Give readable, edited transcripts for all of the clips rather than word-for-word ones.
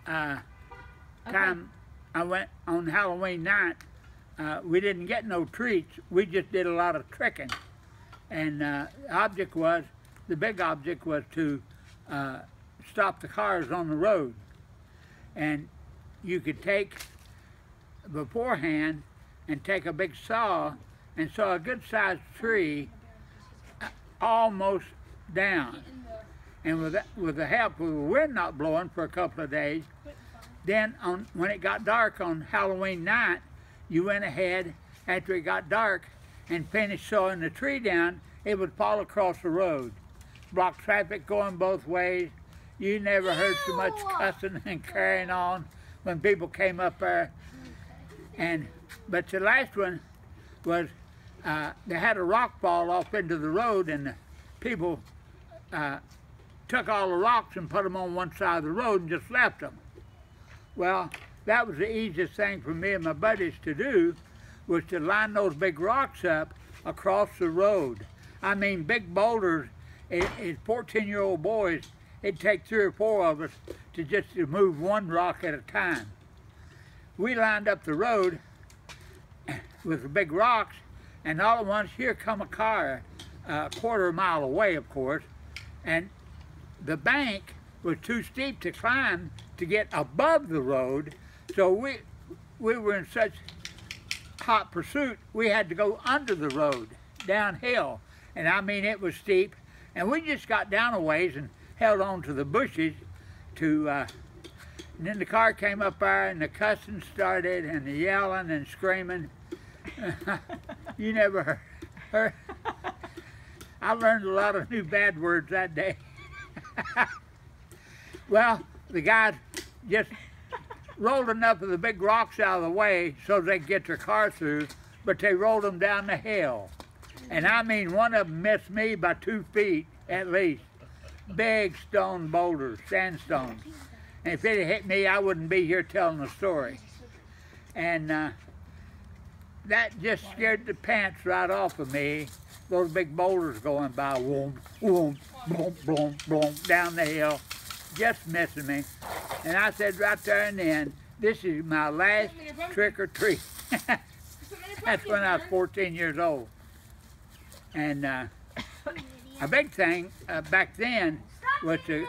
time I went on Halloween night, we didn't get no treats. We just did a lot of tricking. And the big object was to stop the cars on the road. And you could take beforehand and take a big saw and saw a good sized tree almost down. And with the help of the wind not blowing for a couple of days, then when it got dark on Halloween night, you went ahead after it got dark and finished sawing the tree down. It would fall across the road, block traffic going both ways. You never heard so much cussing and carrying on when people came up there. But the last one was they had a rock fall off into the road, and the people took all the rocks and put them on one side of the road and just left them. Well, that was the easiest thing for me and my buddies to do, was to line those big rocks up across the road. I mean, big boulders. As 14-year-old boys, it'd take 3 or 4 of us to move one rock at a time. We lined up the road with the big rocks, and all at once here come a car, a quarter mile away, of course, and the bank was too steep to climb to get above the road, so we were in such hot pursuit, we had to go under the road, downhill. And I mean, it was steep, and we just got down a ways and held on to the bushes and then the car came up there, and the cussing started, and the yelling and screaming. You never heard. I learned a lot of new bad words that day. Well, the guys just rolled enough of the big rocks out of the way so they could get their car through, but they rolled them down the hill. And I mean, one of them missed me by 2 feet at least. Big stone boulders, sandstones. And if it had hit me, I wouldn't be here telling the story. And that just scared the pants right off of me. Those big boulders going by, whoom, whoom, boom, boom, boom, down the hill, just missing me. And I said right there and then, this is my last trick or treat. That's when I was 14 years old. And a big thing back then was to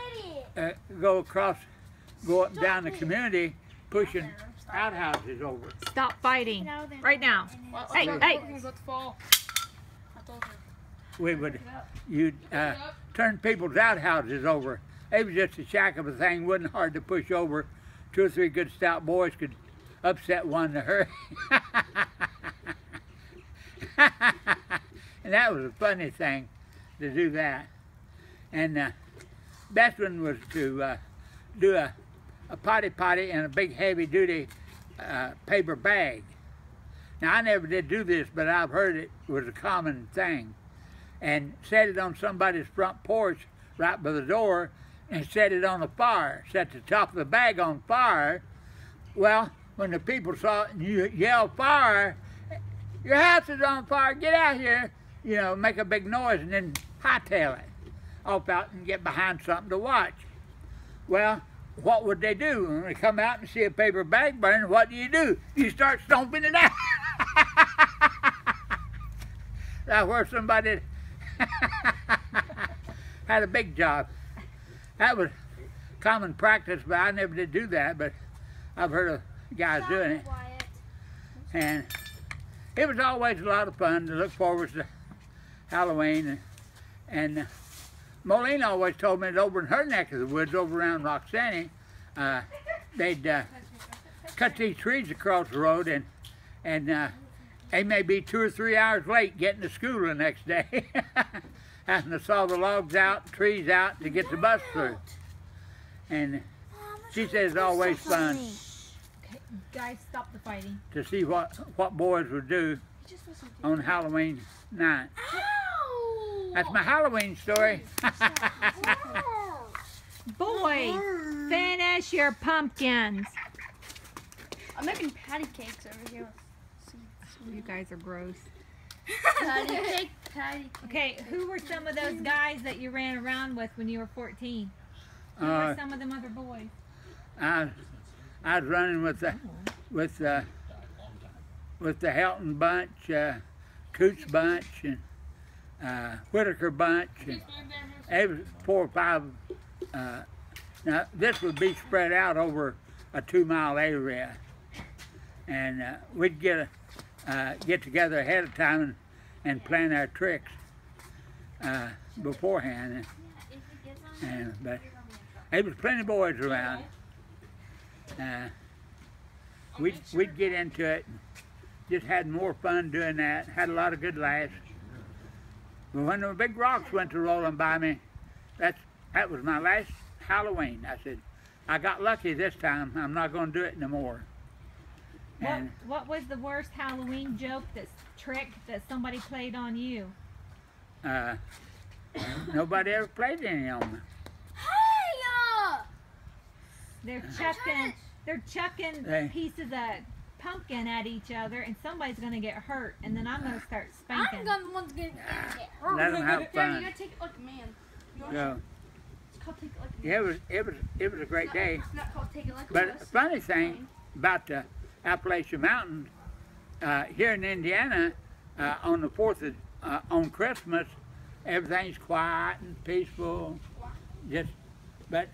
go up and down the community pushing outhouses over. Stop fighting right now. Hey, hey. You'd turn people's outhouses over. It was just a shack of a thing, wasn't hard to push over. 2 or 3 good stout boys could upset one in a hurry. And that was a funny thing to do that. And the best one was to do a potty in a big heavy-duty paper bag. Now, I never did do this, but I've heard it was a common thing. And set it on somebody's front porch right by the door and set it on the fire. Set the top of the bag on fire. Well, when the people saw it and you yelled, "Fire! Your house is on fire, get out here!" You know, make a big noise and then hightail it off out and get behind something to watch. Well, what would they do? When they come out and see a paper bag burning, what do? You start stomping it out. That's where somebody had a big job. That was common practice, but I never did do that, but I've heard of guys doing it. And it was always a lot of fun to look forward to Halloween. And Molina always told me that over in her neck of the woods, over around Roxanne, they'd cut these trees across the road, and they may be 2 or 3 hours late getting to school the next day. Having to saw the logs out, trees out to get the bus through. And she says it's always fun. Okay, guys, stop the fighting. To see what boys would do on Halloween night. That's my Halloween story. Boys, finish your pumpkins. I'm making patty cakes over here. You guys are gross. Patty cake, patty cake. Okay, who were some of those guys that you ran around with when you were 14? Who were some of them other boys? I was running with the Helton bunch, Coots bunch, and Whitaker bunch, and it was 4 or 5. Now this would be spread out over a 2-mile area, and we'd get together ahead of time and plan our tricks beforehand. But there was plenty of boys around. We'd get into it. Just had more fun doing that. Had a lot of good laughs. But when the big rocks went to rolling by me, that was my last Halloween. I said, I got lucky this time. I'm not going to do it no more. And what was the worst Halloween joke, trick that somebody played on you? Nobody ever played any on me. They're chucking pieces of pumpkin at each other, and somebody's gonna get hurt, and then I'm gonna start spanking. I'm the one's gonna get hurt. Let them have fun. You gotta take it like a man. It's called take it like a man. Yeah, it was a great day. It's not called take it like a But man. the funny thing about the Appalachian Mountains, here in Indiana, on the 4th of, on Christmas, everything's quiet and peaceful. But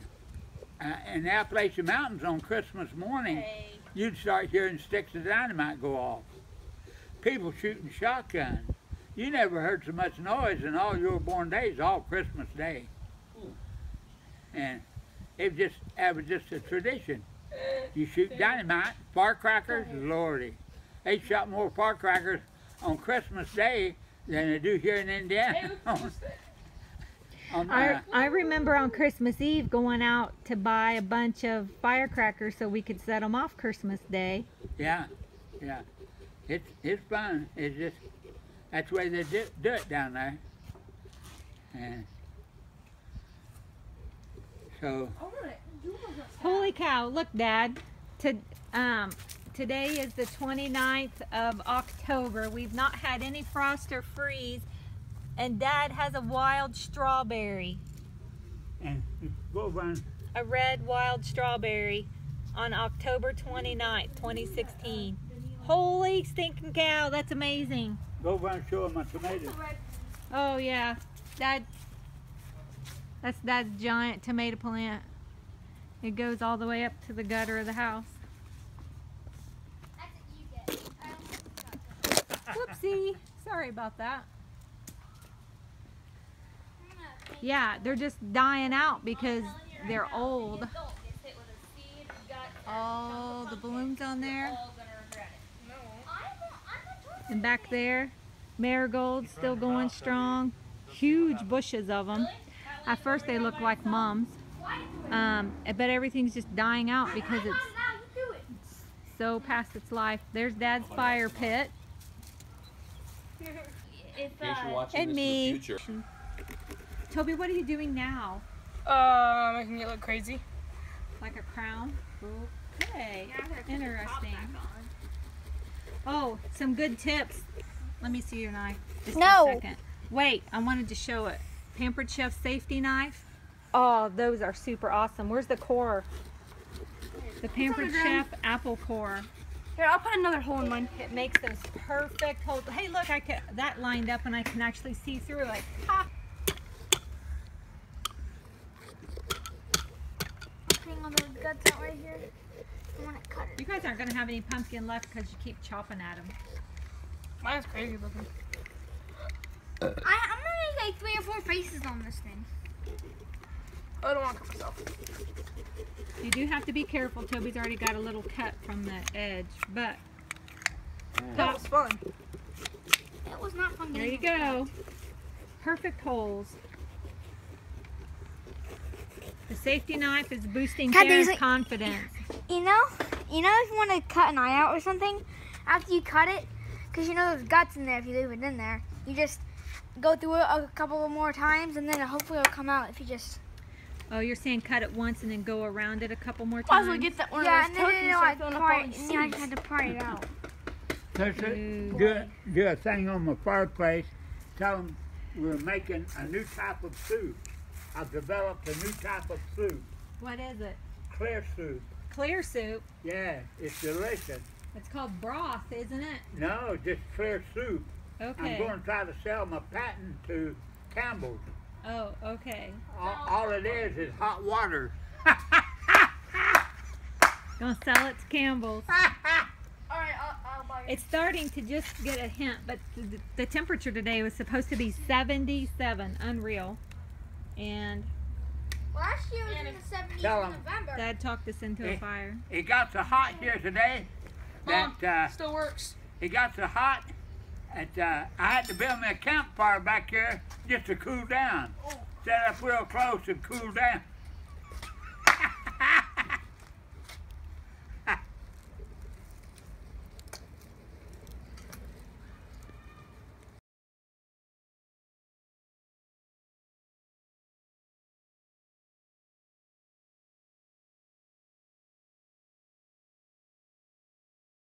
in the Appalachian Mountains on Christmas morning, you'd start hearing sticks of dynamite go off. People shooting shotguns. You never heard so much noise in all your born days, all Christmas Day. And it was just a tradition. You shoot dynamite, firecrackers, Lordy. They shot more firecrackers on Christmas Day than they do here in Indiana. I remember on Christmas Eve going out to buy a bunch of firecrackers so we could set them off Christmas Day. Yeah. It's fun. It's just, that's the way they do it down there. And so. Holy cow, look Dad, today is the 29th of October. We've not had any frost or freeze, and Dad has a wild strawberry. And go run. A red wild strawberry on October 29th, 2016. Holy stinking cow, that's amazing. Go run and show them my tomatoes. Oh yeah, that's Dad's giant tomato plant. It goes all the way up to the gutter of the house. Whoopsie, sorry about that. Yeah, they're just dying out because they're old. Oh, the balloons on there. And back there, marigolds still going strong. Huge bushes of them. At first they look like mums. But everything's just dying out because it's so past its life. There's Dad's fire pit. And me. Toby, what are you doing now? Making it look crazy. Like a crown? Okay, interesting. Oh, some good tips. Let me see your knife. Just a second. Wait, I wanted to show it. Pampered Chef safety knife. Oh, those are super awesome. Where's the core? The Pampered Chef apple core. Here, I'll put another hole in mine. It makes those perfect holes. Hey, look, that lined up and I can actually see through like, ha! Hang on, those guts out right here. I want to cut it. You guys aren't going to have any pumpkin left because you keep chopping at them. Mine's crazy looking. I'm going to make like 3 or 4 faces on this thing. I don't want to cut myself. You do have to be careful. Toby's already got a little cut from the edge, but That was fun. It was not fun. there you go. Perfect holes. The safety knife is boosting Kara's confidence. You know if you want to cut an eye out or something, after you cut it, because you know there's guts in there if you leave it in there, you just go through it a couple more times and then hopefully it'll come out if you just... Oh, you're saying cut it once and then go around it a couple more times? Also get that one Yeah, of those turkeys I seeds. had to pry it out. Do a thing on my fireplace. Tell them we're making a new type of soup. I've developed a new type of soup. What is it? clear soup. Clear soup. Yeah, it's delicious. It's called broth, isn't it? No, just clear soup. Okay. I'm going to try to sell my patent to Campbell's. Oh, okay. All it is hot water. Gonna sell it to Campbell's. Alright, I'll buy it. It's starting to just get a hint, but the temperature today was supposed to be 77, unreal. And Last year was in the 70s Tell in 'em. November. Dad talked us into a fire. It got so hot here today that Still works. it got so hot that I had to build me a campfire back here just to cool down. Set up real close and cool down.